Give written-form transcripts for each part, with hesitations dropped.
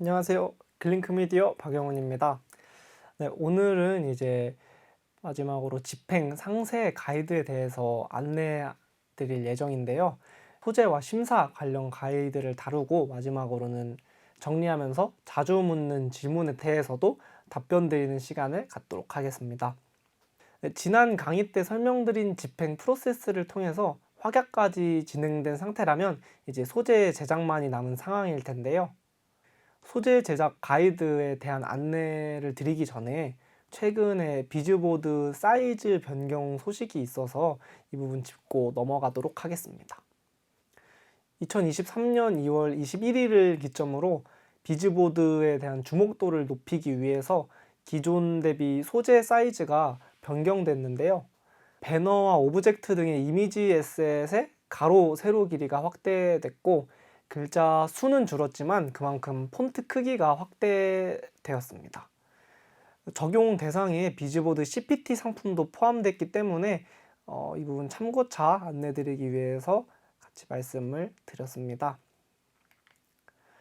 안녕하세요. 글링크 미디어 박영훈입니다. 네, 오늘은 이제 마지막으로 집행 상세 가이드에 대해서 안내 드릴 예정인데요. 소재와 심사 관련 가이드를 다루고 마지막으로는 정리하면서 자주 묻는 질문에 대해서도 답변 드리는 시간을 갖도록 하겠습니다. 네, 지난 강의 때 설명드린 집행 프로세스를 통해서 확약까지 진행된 상태라면 이제 소재 제작만이 남은 상황일 텐데요. 소재 제작 가이드에 대한 안내를 드리기 전에 최근에 비즈보드 사이즈 변경 소식이 있어서 이 부분 짚고 넘어가도록 하겠습니다. 2023년 2월 21일을 기점으로 비즈보드에 대한 주목도를 높이기 위해서 기존 대비 소재 사이즈가 변경됐는데요. 배너와 오브젝트 등의 이미지 에셋의 가로, 세로 길이가 확대됐고 글자 수는 줄었지만 그만큼 폰트 크기가 확대되었습니다. 적용 대상에 비즈보드 CPT 상품도 포함됐기 때문에 이 부분 참고차 안내드리기 위해서 같이 말씀을 드렸습니다.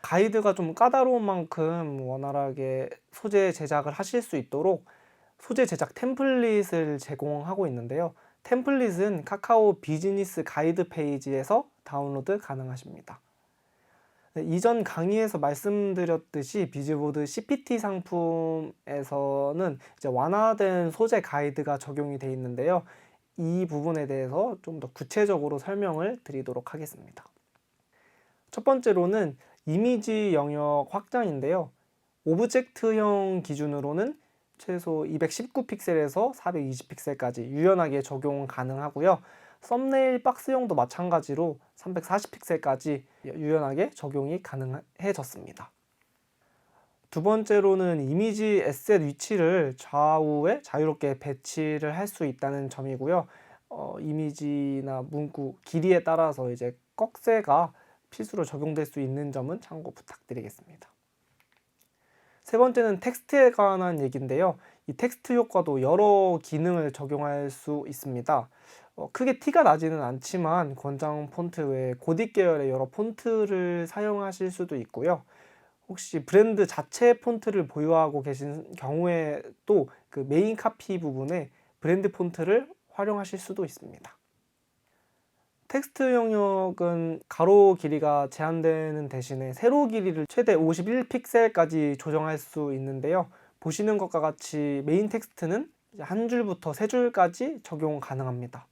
가이드가 좀 까다로운 만큼 원활하게 소재 제작을 하실 수 있도록 소재 제작 템플릿을 제공하고 있는데요. 템플릿은 카카오 비즈니스 가이드 페이지에서 다운로드 가능하십니다. 네, 이전 강의에서 말씀드렸듯이 비즈보드 CPT 상품에서는 이제 완화된 소재 가이드가 적용이 되어 있는데요. 이 부분에 대해서 좀 더 구체적으로 설명을 드리도록 하겠습니다. 첫 번째로는 이미지 영역 확장인데요. 오브젝트형 기준으로는 최소 219픽셀에서 420픽셀까지 유연하게 적용 가능하고요. 썸네일 박스형도 마찬가지로 340픽셀까지 유연하게 적용이 가능해졌습니다. 두 번째로는 이미지 에셋 위치를 좌우에 자유롭게 배치를 할 수 있다는 점이고요. 이미지나 문구 길이에 따라서 이제 꺽쇠가 필수로 적용될 수 있는 점은 참고 부탁드리겠습니다. 세 번째는 텍스트에 관한 얘기인데요. 이 텍스트 효과도 여러 기능을 적용할 수 있습니다. 크게 티가 나지는 않지만 권장 폰트 외에 고딕 계열의 여러 폰트를 사용하실 수도 있고요. 혹시 브랜드 자체 폰트를 보유하고 계신 경우에 또 그 메인 카피 부분에 브랜드 폰트를 활용하실 수도 있습니다. 텍스트 영역은 가로 길이가 제한되는 대신에 세로 길이를 최대 51픽셀까지 조정할 수 있는데요. 보시는 것과 같이 메인 텍스트는 한 줄부터 세 줄까지 적용 가능합니다.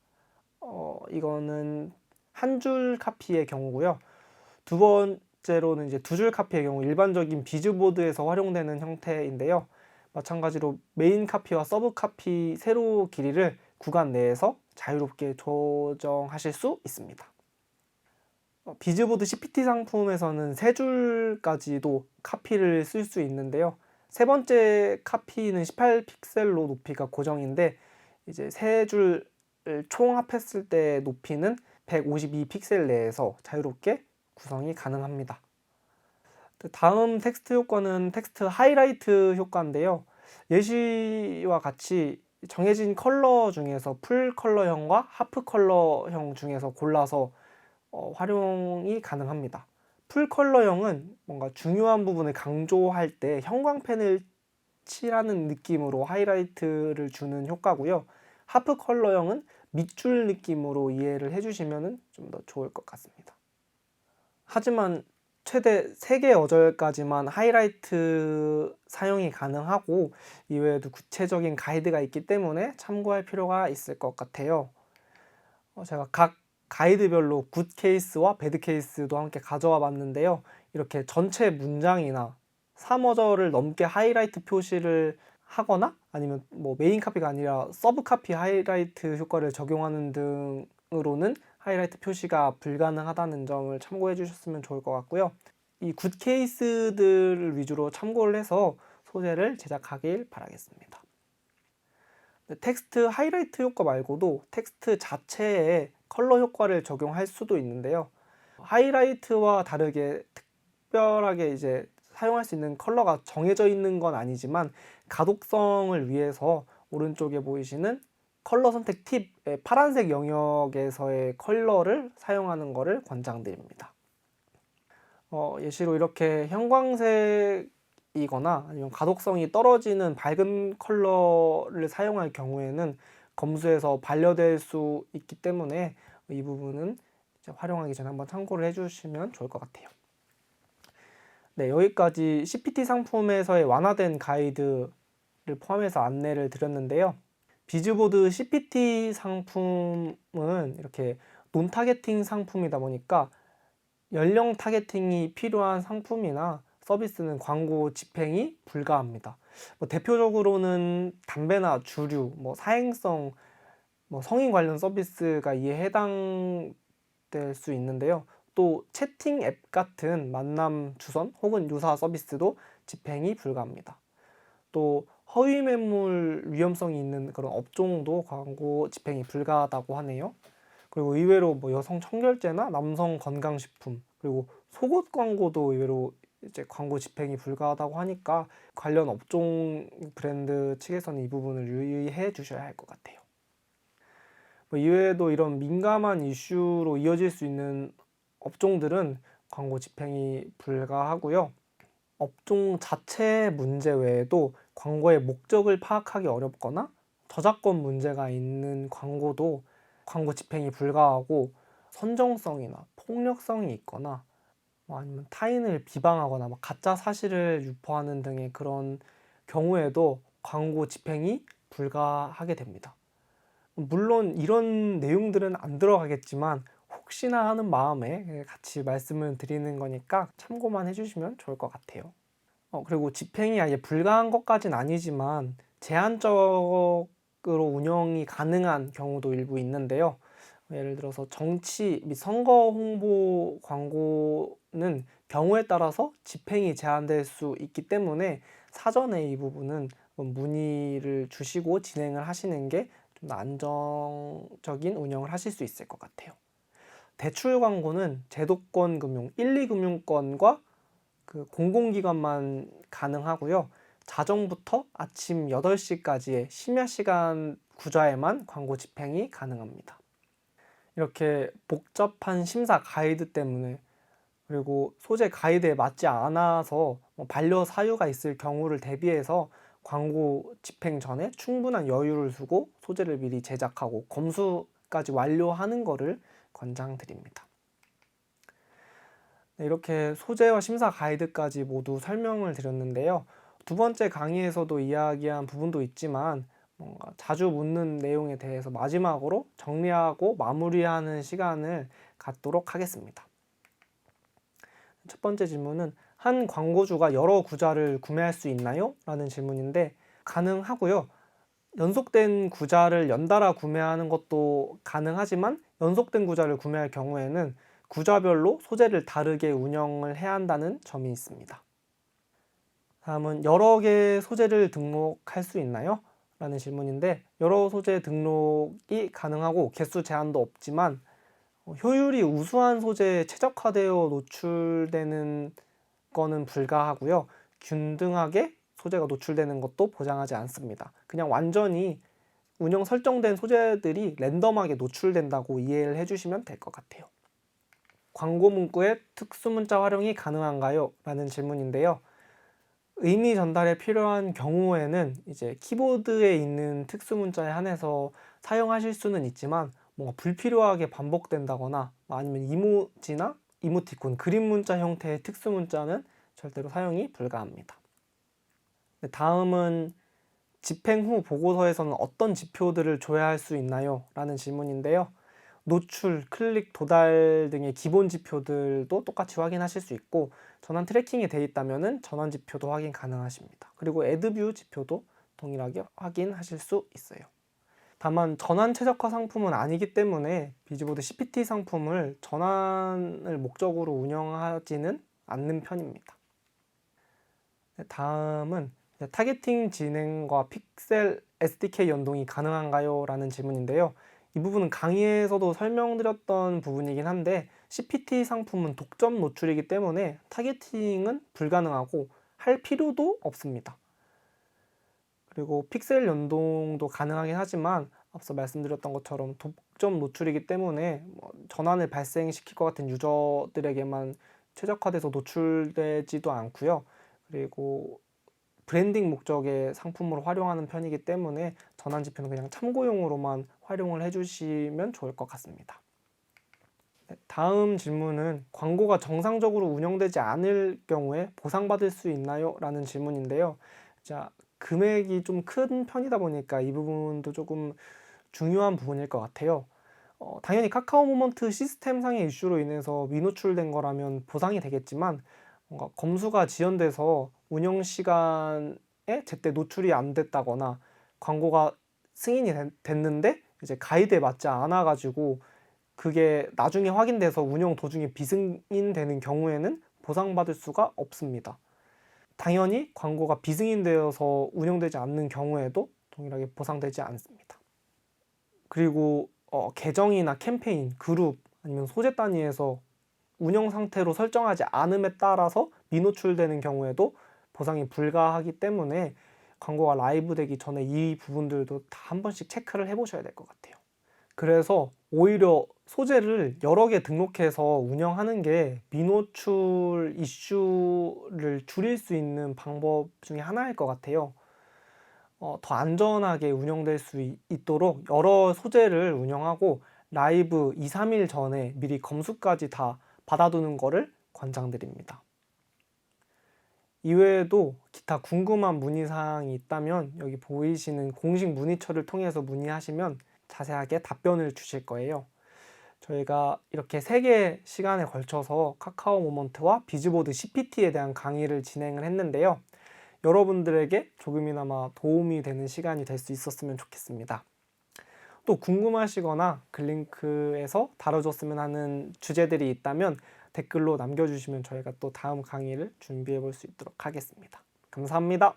이거는 한 줄 카피의 경우고요. 두 번째로는 이제 두 줄 카피의 경우 일반적인 비즈보드에서 활용되는 형태인데요. 마찬가지로 메인 카피와 서브 카피 세로 길이를 구간 내에서 자유롭게 조정하실 수 있습니다. 비즈보드 CPT 상품에서는 세 줄까지도 카피를 쓸 수 있는데요. 세 번째 카피는 18픽셀로 높이가 고정인데 이제 세 줄을 총합했을 때 높이는 152픽셀 내에서 자유롭게 구성이 가능합니다. 다음 텍스트 효과는 텍스트 하이라이트 효과인데요. 예시와 같이 정해진 컬러 중에서 풀 컬러형과 하프 컬러형 중에서 골라서 활용이 가능합니다. 풀 컬러형은 뭔가 중요한 부분을 강조할 때 형광펜을 칠하는 느낌으로 하이라이트를 주는 효과고요. 하프 컬러형은 밑줄 느낌으로 이해를 해주시면 좀 더 좋을 것 같습니다. 하지만 최대 3개 어절까지만 하이라이트 사용이 가능하고 이외에도 구체적인 가이드가 있기 때문에 참고할 필요가 있을 것 같아요. 제가 각 가이드별로 굿 케이스와 배드 케이스도 함께 가져와 봤는데요. 이렇게 전체 문장이나 3어절을 넘게 하이라이트 표시를 하거나 아니면 뭐 메인 카피가 아니라 서브 카피 하이라이트 효과를 적용하는 등으로는 하이라이트 표시가 불가능하다는 점을 참고해 주셨으면 좋을 것 같고요. 이 굿 케이스들을 위주로 참고를 해서 소재를 제작하길 바라겠습니다. 텍스트 하이라이트 효과 말고도 텍스트 자체에 컬러 효과를 적용할 수도 있는데요. 하이라이트와 다르게 특별하게 이제 사용할 수 있는 컬러가 정해져 있는 건 아니지만 가독성을 위해서 오른쪽에 보이시는 컬러 선택 팁의 파란색 영역에서의 컬러를 사용하는 것을 권장드립니다. 예시로 이렇게 형광색이거나 아니면 가독성이 떨어지는 밝은 컬러를 사용할 경우에는 검수에서 반려될 수 있기 때문에 이 부분은 이제 활용하기 전에 한번 참고를 해주시면 좋을 것 같아요. 네, 여기까지 CPT 상품에서의 완화된 가이드를 포함해서 안내를 드렸는데요. 비즈보드 CPT 상품은 이렇게 논 타겟팅 상품이다 보니까 연령 타겟팅이 필요한 상품이나 서비스는 광고 집행이 불가합니다. 대표적으로는 담배나 주류, 사행성, 성인 관련 서비스가 이에 해당될 수 있는데요. 또 채팅 앱 같은 만남 주선 혹은 유사 서비스도 집행이 불가합니다. 또 허위 매물 위험성이 있는 그런 업종도 광고 집행이 불가하다고 하네요. 그리고 의외로 여성 청결제나 남성 건강식품 그리고 속옷 광고도 의외로 이제 광고 집행이 불가하다고 하니까 관련 업종 브랜드 측에서는 이 부분을 유의해 주셔야 할 것 같아요. 이외에도 이런 민감한 이슈로 이어질 수 있는 업종들은 광고 집행이 불가하고요. 업종 자체의 문제 외에도 광고의 목적을 파악하기 어렵거나 저작권 문제가 있는 광고도 광고 집행이 불가하고, 선정성이나 폭력성이 있거나 아니면 타인을 비방하거나 가짜 사실을 유포하는 등의 그런 경우에도 광고 집행이 불가하게 됩니다. 물론 이런 내용들은 안 들어가겠지만 혹시나 하는 마음에 같이 말씀을 드리는 거니까 참고만 해주시면 좋을 것 같아요. 그리고 집행이 아예 불가한 것까지는 아니지만 제한적으로 운영이 가능한 경우도 일부 있는데요. 예를 들어서 정치 및 선거 홍보 광고는 경우에 따라서 집행이 제한될 수 있기 때문에 사전에 이 부분은 문의를 주시고 진행을 하시는 게 좀 더 안정적인 운영을 하실 수 있을 것 같아요. 대출 광고는 제도권 금융 1, 2금융권과 그 공공기관만 가능하고요. 자정부터 아침 8시까지의 심야 시간 구좌에만 광고 집행이 가능합니다. 이렇게 복잡한 심사 가이드 때문에, 그리고 소재 가이드에 맞지 않아서 반려 사유가 있을 경우를 대비해서 광고 집행 전에 충분한 여유를 두고 소재를 미리 제작하고 검수까지 완료하는 것을 권장드립니다. 네, 이렇게 소재와 심사 가이드까지 모두 설명을 드렸는데요. 두 번째 강의에서도 이야기한 부분도 있지만 뭔가 자주 묻는 내용에 대해서 마지막으로 정리하고 마무리하는 시간을 갖도록 하겠습니다. 첫 번째 질문은 한 광고주가 여러 구자를 구매할 수 있나요? 라는 질문인데, 가능하고요. 연속된 구자를 연달아 구매하는 것도 가능하지만 연속된 구자를 구매할 경우에는 구자별로 소재를 다르게 운영을 해야 한다는 점이 있습니다. 다음은 여러 개의 소재를 등록할 수 있나요? 라는 질문인데, 여러 소재 등록이 가능하고 개수 제한도 없지만 효율이 우수한 소재에 최적화되어 노출되는 거는 불가하고요. 균등하게 소재가 노출되는 것도 보장하지 않습니다. 그냥 완전히 운영 설정된 소재들이 랜덤하게 노출된다고 이해를 해주시면 될 것 같아요. 광고 문구에 특수문자 활용이 가능한가요? 라는 질문인데요. 의미 전달에 필요한 경우에는 이제 키보드에 있는 특수문자에 한해서 사용하실 수는 있지만 뭔가 불필요하게 반복된다거나 아니면 이모지나 이모티콘, 그림 문자 형태의 특수문자는 절대로 사용이 불가합니다. 다음은 집행 후 보고서에서는 어떤 지표들을 조회할 수 있나요? 라는 질문인데요. 노출, 클릭, 도달 등의 기본 지표들도 똑같이 확인하실 수 있고, 전환 트래킹이 되어 있다면 전환 지표도 확인 가능하십니다. 그리고 애드뷰 지표도 동일하게 확인하실 수 있어요. 다만 전환 최적화 상품은 아니기 때문에 비즈보드 CPT 상품을 전환을 목적으로 운영하지는 않는 편입니다. 다음은 타겟팅 진행과 픽셀 SDK 연동이 가능한가요? 라는 질문인데요. 이 부분은 강의에서도 설명드렸던 부분이긴 한데 CPT 상품은 독점 노출이기 때문에 타겟팅은 불가능하고 할 필요도 없습니다. 그리고 픽셀 연동도 가능하긴 하지만 앞서 말씀드렸던 것처럼 독점 노출이기 때문에 전환을 발생시킬 것 같은 유저들에게만 최적화돼서 노출되지도 않고요. 그리고 브랜딩 목적의 상품으로 활용하는 편이기 때문에 전환지표는 그냥 참고용으로만 활용을 해주시면 좋을 것 같습니다. 네, 다음 질문은 광고가 정상적으로 운영되지 않을 경우에 보상받을 수 있나요? 라는 질문인데요. 자, 금액이 좀 큰 편이다 보니까 이 부분도 조금 중요한 부분일 것 같아요. 당연히 카카오 모먼트 시스템상의 이슈로 인해서 미노출된 거라면 보상이 되겠지만 뭔가 검수가 지연돼서 운영 시간에 제때 노출이 안 됐다거나 광고가 승인이 됐는데 이제 가이드에 맞지 않아 가지고 그게 나중에 확인돼서 운영 도중에 비승인되는 경우에는 보상받을 수가 없습니다. 당연히 광고가 비승인되어서 운영되지 않는 경우에도 동일하게 보상되지 않습니다. 그리고 계정이나 캠페인, 그룹 아니면 소재 단위에서 운영 상태로 설정하지 않음에 따라서 미노출되는 경우에도 보상이 불가하기 때문에 광고가 라이브 되기 전에 이 부분들도 다 한 번씩 체크를 해보셔야 될 것 같아요. 그래서 오히려 소재를 여러 개 등록해서 운영하는 게 미노출 이슈를 줄일 수 있는 방법 중에 하나일 것 같아요. 더 안전하게 운영될 수 있도록 여러 소재를 운영하고 라이브 2, 3일 전에 미리 검수까지 다 받아두는 거를 권장드립니다. 이외에도 기타 궁금한 문의사항이 있다면 여기 보이시는 공식 문의처를 통해서 문의하시면 자세하게 답변을 주실 거예요. 저희가 이렇게 3개 시간에 걸쳐서 카카오 모먼트와 비즈보드 CPT에 대한 강의를 진행을 했는데요. 여러분들에게 조금이나마 도움이 되는 시간이 될 수 있었으면 좋겠습니다. 또 궁금하시거나 글링크에서 다뤄줬으면 하는 주제들이 있다면 댓글로 남겨주시면 저희가 또 다음 강의를 준비해 볼 수 있도록 하겠습니다. 감사합니다.